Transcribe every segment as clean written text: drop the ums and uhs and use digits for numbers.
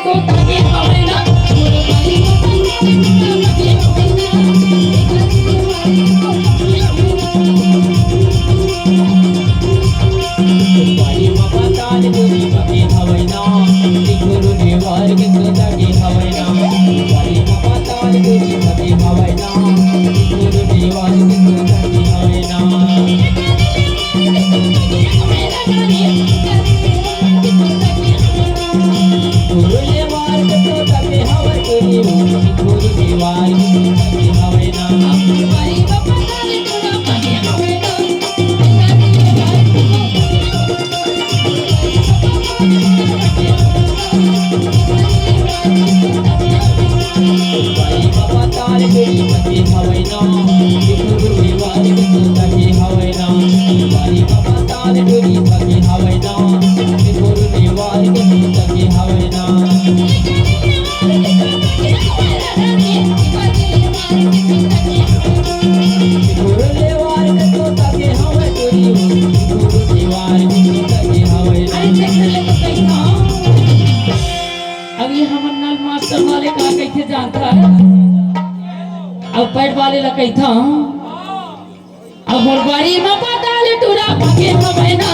को ताके हवे ना बारी बाबा ताल गोरी बाके हवे ना गुरु देवार के को ताके हवे ना बारी बाबा ताल गोरी बाके हवे ना गुरु देवार के को ताके हवे ना गुरु देवार के को ताके हवे गुरु देवार के को ताके हवे ना बारी बाबा ताले तोरा ताके हवे ना बारी बाबा ताल गोरी बाके हवे ना गुरु देवार के को ताके हवे ना बारी बाबा ताल गोरी बाके हवे ना गुरु देवार के को ताके हवे ना गुरु देवार के को ताके हवे गुरु देवार के को ताके हवे ना अब ये हमर नल मास्टर वाले का कैसे जानता है अब पैड वाले ला कहता अब मोर बारी में पता ले टूरा भागे हवे ना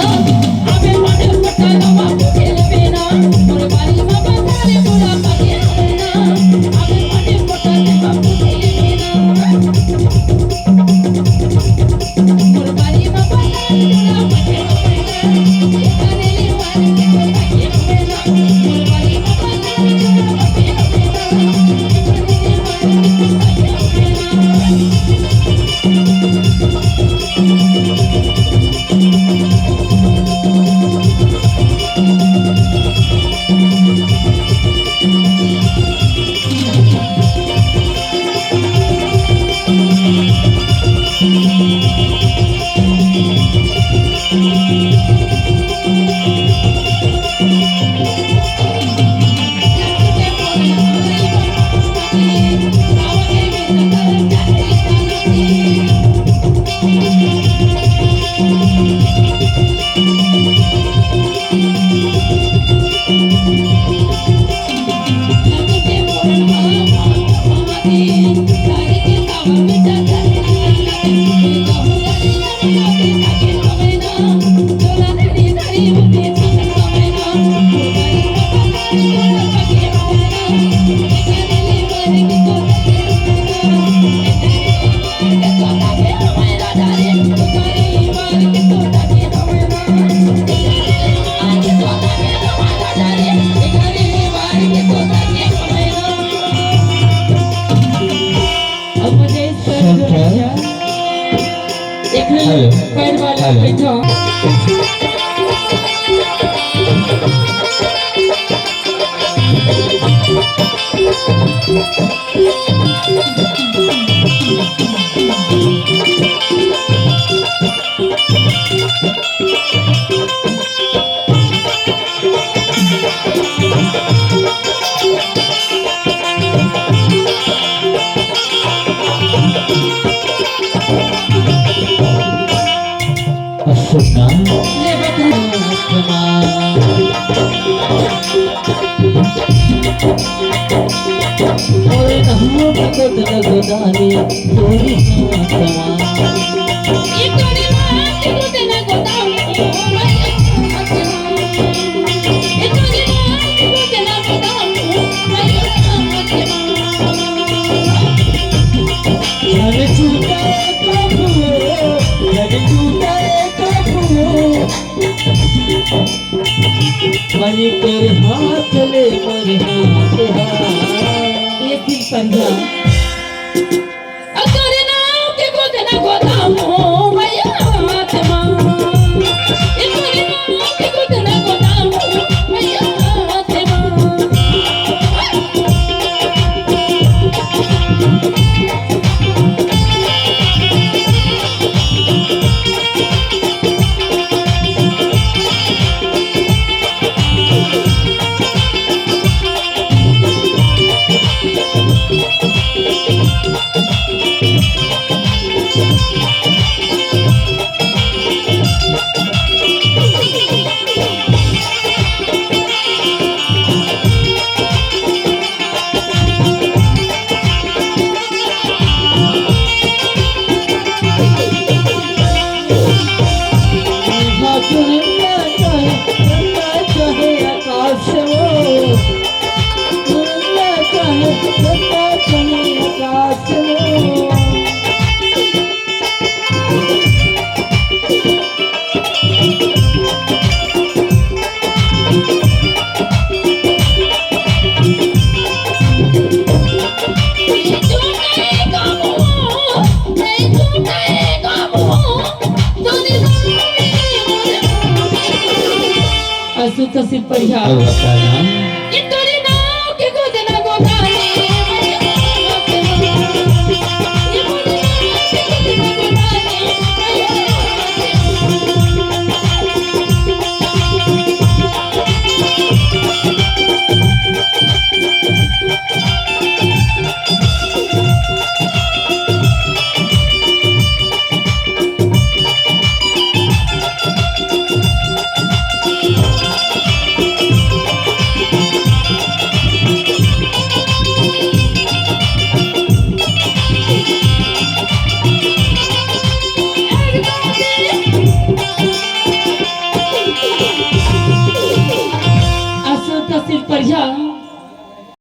अबे मने पता नवा खेलबे ना मोर बारी में पता ले टूरा भागे हवे ना अबे मने पता नवा खेलबे ना मोर बारी में पता ले टूरा भागे हवे ना करे ले वाले के भागे हवे ना मोर बारी में पता ले टूरा भागे हवे ना करे ले वाले के भागे हवे ना पैर वाला बैठो सुना ले और नहु भगत लगदानी तोरी आत्मा इतने मां को तेना गोदाम इतने मां को तेना गोदाम जग छूटा कबू जग छूटा कबू मनी तेरे हाथ ले मोर हाथ ये दिल परिया अगर नाम के गोदना गोदाम हो भैया आत्मा इतने नाम के गोदना गोदाम हो भैया आत्मा बढ़िया अब बताना इंदुर